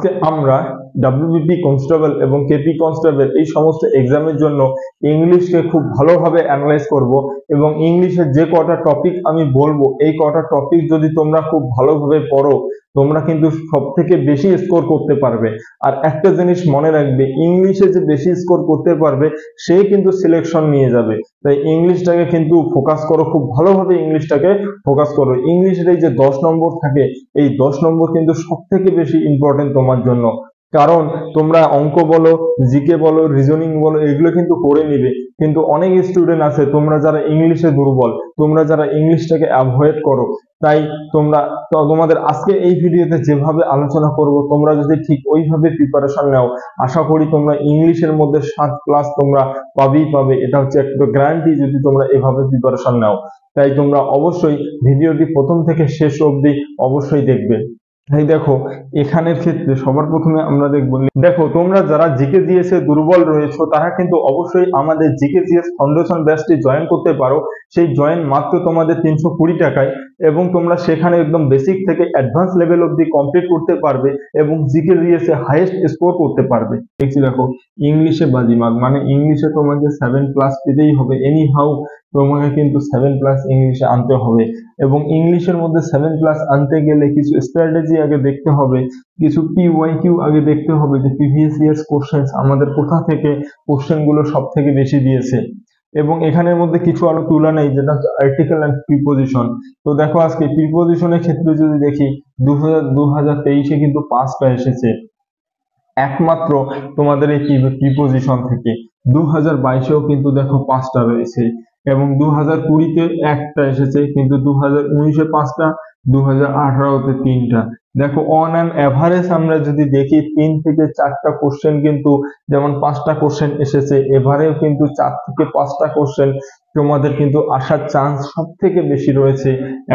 আজকে আমরা WBP constable এবং কেপি কনস্টেবল এই সমস্ত এক্সামের জন্য ইংলিশকে খুব ভালোভাবে অ্যানালাইজ করব এবং ইংলিশের যে কটা টপিক আমি বলবো এই কটা টপিক যদি তোমরা খুব ভালোভাবে পড়ো তোমরা কিন্তু সব থেকে বেশি স্কোর করতে পারবে। আর একটা জিনিস মনে রাখবে, ইংলিশে যে বেশি স্কোর করতে পারবে সে কিন্তু সিলেকশন নিয়ে যাবে। তাই ইংলিশটাকে কিন্তু ফোকাস করো, খুব ভালোভাবে ইংলিশটাকে ফোকাস করো। ইংলিশের এই যে 10 নম্বর থাকে, এই 10 নম্বর কিন্তু সব থেকে বেশি ইম্পর্টেন্ট তোমার জন্য। কারণ তোমরা অঙ্ক বলো, জিকে বলো, রিজনিং বলো, এগুলো কিন্তু করে নিবে, কিন্তু অনেক স্টুডেন্ট আছে তোমরা যারা ইংলিশে দুর্বল, তোমরা যারা ইংলিশটাকে অ্যাভয়েড করো। তাই তোমাদের আজকে এই ভিডিওতে যেভাবে আলোচনা করব তোমরা যদি ঠিক ওইভাবে প্রিপারেশন নাও, আশা করি তোমরা ইংলিশের মধ্যে 7+ তোমরা পাবে। এটা হচ্ছে একটা গ্যারান্টি যদি তোমরা এভাবে প্রিপারেশন নাও। তাই তোমরা অবশ্যই ভিডিওটি প্রথম থেকে শেষ অবধি অবশ্যই দেখবে। তাই দেখো এখানের ক্ষেত্রে সবার প্রথমে আমরা দেখো তোমরা যারা জিকে জিএস এ দুর্বল রয়েছো তারা কিন্তু অবশ্যই আমাদের জিকে জিএস ফাউন্ডেশন ব্যাচটি জয়েন করতে পারো। সেই জয়েন মাত্র তোমাদের 320 টাকায়, এবং তোমরা সেখানে একদম বেসিক থেকে অ্যাডভান্স লেভেল অবধি কমপ্লিট করতে পারবে এবং জিকে জিএস এ হাইয়েস্ট স্কোর করতে পারবে। দেখো ইংলিশে বাজিমাত, মানে ইংলিশে তোমাকে 7+ পেতেই হবে, এনি হাউ তোমাকে কিন্তু 7+ ইংলিশে আনতে হবে। এবং ইংলিশের মধ্যে 7+ আনতে গেলে কিছু স্ট্র্যাটেজি আগে দেখতে হবে, কিছু পিওয়াইকিউ আগে দেখতে হবে যে প্রিভিয়াস ইয়ার্স কোশ্চেন আমাদের কোথা থেকে কোশ্চেন গুলো সব থেকে বেশি দিয়েছে। এবং এখানের মধ্যে কিছু আরো তুলা নেই, যেটা হচ্ছে আর্টিকেল এন্ড প্রিপোজিশন। তো দেখো আজকে প্রিপোজিশনের ক্ষেত্রে যদি দেখি 2023-এ কিন্তু 5টা এসেছে একমাত্র তোমাদের এই প্রিপোজিশন থেকে। 2022-এও কিন্তু দেখো 5টা রয়েছে, এবং 2020-তে একটা এসেছে, কিন্তু 2019-এ 5টা, 2018-তে 3টা। দেখো অন অ্যান এভারেজ আমরা যদি দেখি 3 থেকে 4টা কোশ্চেন কিন্তু, যেমন 5টা কোশ্চেন এসেছে, এবারেও কিন্তু 4 থেকে 5টা কোশ্চেন তোমাদের কিন্তু আসার চান্স সব থেকে বেশি রয়েছে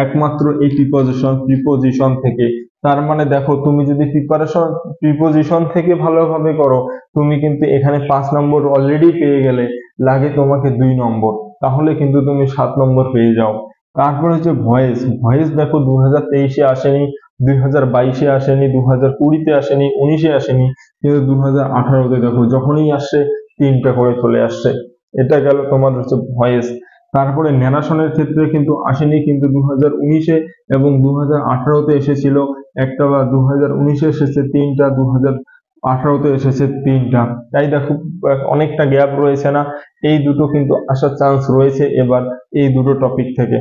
একমাত্র এই প্রিপোজিশন থেকে। তার মানে দেখো তুমি যদি প্রিপোজিশন থেকে ভালোভাবে করো তুমি কিন্তু এখানে 5 নম্বর অলরেডি পেয়ে গেলে, লাগে তোমাকে 2 নম্বর, তাহলে কিন্তু তুমি 7 নম্বর পেয়ে যাও। তারপর হচ্ছে ভয়েস দেখো 2023-এ আসেনি, 2022-এ আসেনি, 2020-তে আসেনি, 19-এ আসেনি, কিন্তু 2018-তে দেখো যখনই আসছে 3টা করে চলে আসছে। এটা গেল তোমার হচ্ছে ভয়েস। তারপরে ন্যারেশনের ক্ষেত্রে কিন্তু আসেনি, কিন্তু 2019-এ এবং 2018-তে এসেছিল একটা, বা 2019-এ এসেছে 3টা, 2018-তে এসেছে 3টা। তাই দেখো অনেকটা গ্যাপ রয়েছে না, এই দুটো কিন্তু আসার চান্স রয়েছে এবার এই দুটো টপিক থেকে।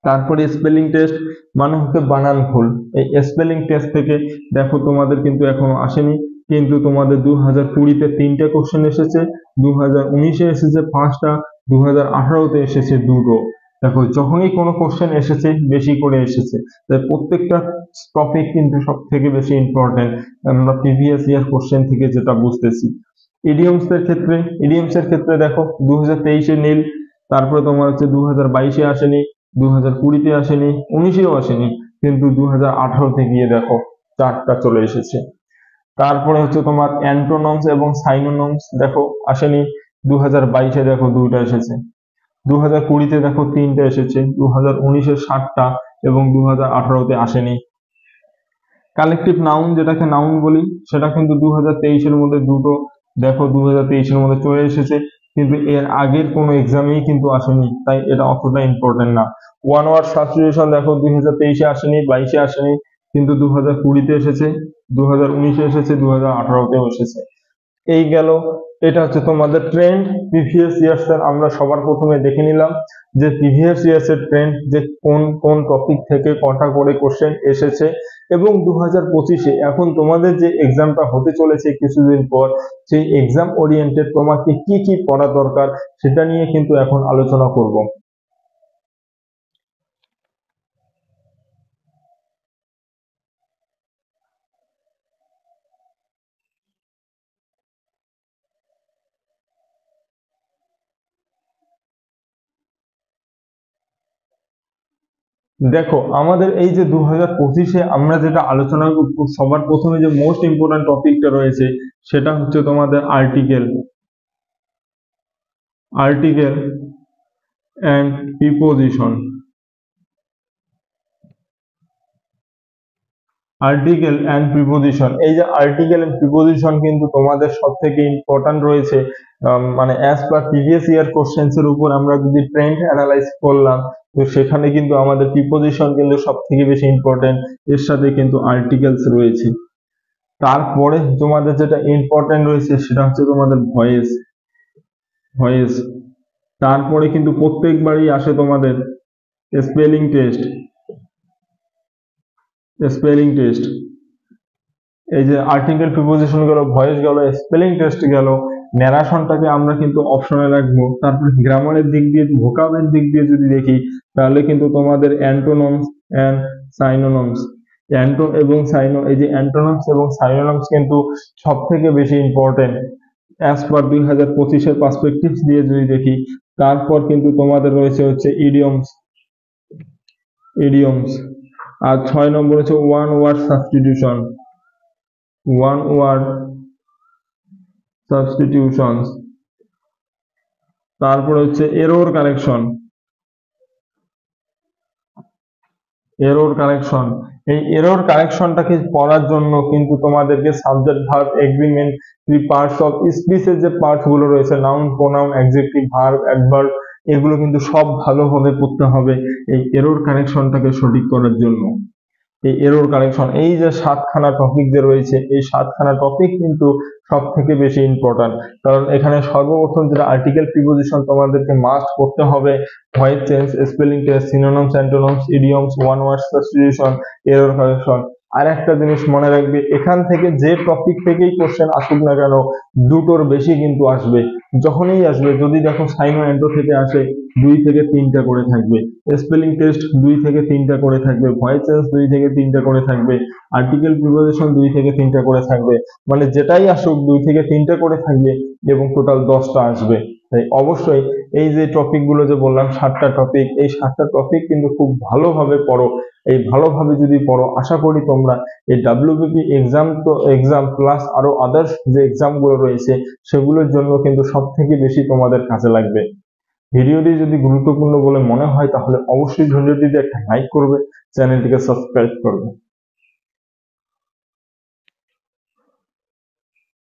তারপরে স্পেলিং টেস্ট, মানে হচ্ছে বানান ভুল, এই স্পেলিং টেস্ট থেকে দেখো তোমাদের কিন্তু এখনো আসেনি, কিন্তু তোমাদের 2020-তে 3টে কোশ্চেন এসেছে, 2019-এ এসেছে 5টা, 2018-তে এসেছে 2টো। দেখো যখনই কোনো কোশ্চেন এসেছে বেশি করে এসেছে, তাই প্রত্যেকটা টপিক কিন্তু সব থেকে বেশি ইম্পর্টেন্ট আমরা প্রিভিয়াস ইয়ার কোশ্চেন থেকে যেটা বুঝতেছি। ইডিয়মস এর ক্ষেত্রে দেখো 2023-এ নীল, তারপরে তোমার হচ্ছে 2022-এ আসেনি, 2020-তে আসেনি, 19-এও আসেনি, কিন্তু 2018-তে গিয়ে দেখো 4টা চলে এসেছে। তারপরে হচ্ছে তোমার অ্যান্টোনমস এবং সাইনোনমস দেখো আসেনি, 2022-এ দেখো 2টা এসেছে, 2020-তে দেখো 3টা এসেছে, 2019-এ 7টা, এবং 2018-তে আসেনি। কালেকটিভ নাউন, যেটাকে নাউন বলি, সেটা কিন্তু 2023-এর মধ্যে 2টো দেখো 2023-এর মধ্যে চলে এসেছে, কিন্তু এর আগের কোনো এক্সামেই কিন্তু আসেনি, তাই এটা অতটা ইম্পর্টেন্ট না। ওয়ান ওয়ার্ড সাবস্টিটিউশন দেখো 2023-এ আসেনি, 22-এ আসেনি, কিন্তু 2020-তে এসেছে, 2019-এ এসেছে, 2018-তেও এসেছে। এই গেল, এটা হচ্ছে তোমাদের ট্রেন্ড প্রিভিয়াস ইয়ার্স এর। আমরা সবার প্রথমে দেখে নিলাম যে প্রিভিয়াস ইয়ার্স এর ট্রেন্ড, যে কোন কোন টপিক থেকে কটা করে কোশ্চেন এসেছে। এবং 2025-এ এখন তোমাদের যে এক্সামটা হতে চলেছে কিছুদিন পর, সেই এক্সাম ওরিয়েন্টেড তোমাকে কি কি পড়া দরকার সেটা নিয়ে কিন্তু এখন আলোচনা করব। দেখো আমাদের এই যে 2025-এ আমরা যেটা আলোচনা করব, সবার প্রথমে যে মোস্ট ইম্পর্টেন্ট টপিকটা রয়েছে সেটা হচ্ছে তোমাদের article and preposition. Article and preposition. এই যে আর্টিকেল এন্ড প্রিপোজিশন কিন্তু তোমাদের সব থেকে ইম্পর্টেন্ট রয়েছে। মানে as per previous year questions এর উপর আমরা যদি ট্রেন্ড অ্যানালাইজ করলাম, তো সেখানে কিন্তু আমাদের প্রিপোজিশন কিন্তু সব থেকে বেশি ইম্পর্টেন্ট, এর সাথে কিন্তু আর্টিকেলস রয়েছে। তারপরে তোমাদের যেটা ইম্পর্টেন্ট রয়েছে সেটা হচ্ছে তোমাদের ভয়েস। ভয়েস তারপরে কিন্তু প্রত্যেকবারই আসে তোমাদের স্পেলিং টেস্ট। স্পেলিং টেস্ট, এই যে আর্টিকেল প্রিপোজিশন গেল, ভয়েস গেল, স্পেলিং টেস্ট গেল, ন্যারেশনটাকে আমরা কিন্তু অপশনে রাখবো। তারপরে গ্রামারের দিক দিয়ে, ভোকাবের দিক দিয়ে যদি দেখি, তাহলে কিন্তু তোমাদের অ্যান্টোনমস এন্ড সাইনোনমস, অ্যান্টো এবং সাইনো, এই যে অ্যান্টোনমস এবং সাইনোনমস কিন্তু সব থেকে বেশি ইম্পর্টেন্ট অ্যাজ পার 2025-এর পার্সপেক্টিভ দিয়ে যদি দেখি। তারপর কিন্তু তোমাদের রয়েছে হচ্ছে ইডিয়মস। ইডিয়মস আর 6 নম্বর হচ্ছে one word substitution. One word substitutions. তারপর হচ্ছে error correction. Error correction, error এরর কারেকশনটাকে পড়ার জন্য কিন্তু তোমাদেরকে subject verb agreement, three parts of স্পিচের যে পার্টস গুলো রয়েছে, noun pronoun adjective verb adverb, এগুলো কিন্তু সব ভালোভাবে পড়তে হবে এই এরর কারেকশনটাকে সঠিক করার জন্য। এই এরর কারেকশন, এই যে 7খানা টপিক যে রয়েছে, এই 7খানা টপিক কিন্তু সব থেকে বেশি ইম্পর্টেন্ট। কারণ এখানে সর্বপ্রথম যেটা আর্টিকেল প্রিপোজিশন তোমাদেরকে মাস্ট করতে হবে, voice change, spelling test, synonyms, antonyms, idioms, one word substitution, error correction. আর একটা জিনিস মনে রাখবে, এখান থেকে যে টপিক থেকেই কোশ্চেন আসুক না কেন, দুটোর বেশি কিন্তু আসবে। যখনই আসবে, যদি দেখো সাইনো অ্যান্টো থেকে আসে, 2 থেকে 3টা করে থাকবে। স্পেলিং টেস্ট 2 থেকে 3টা করে থাকবে। ভয়েস চেঞ্জ 2 থেকে 3টা করে থাকবে। আর্টিকেল প্রিপোজিশন 2 থেকে 3টা করে থাকবে। মানে যেটাই আসুক 2 থেকে 3টা করে থাকবে এবং টোটাল 10টা আসবে। তাই অবশ্যই এই যে টপিক গুলো যে বললাম 7টা টপিক, এই 7টা টপিক কিন্তু খুব ভালোভাবে পড়ো। এই ভালোভাবে যদি পড়ো, আশা করি তোমরা এই ডাব্লিউবিপি এক্সাম, তো এক্সাম প্লাস আরো আদার্স যে এক্সাম গুলো রয়েছে সেগুলোর জন্য কিন্তু সব থেকে বেশি তোমাদের কাজে লাগবে। ভিডিওটি যদি গুরুত্বপূর্ণ বলে মনে হয় তাহলে অবশ্যই ভিডিওটিতে একটা লাইক করবে, চ্যানেলটিকে সাবস্ক্রাইব করবে।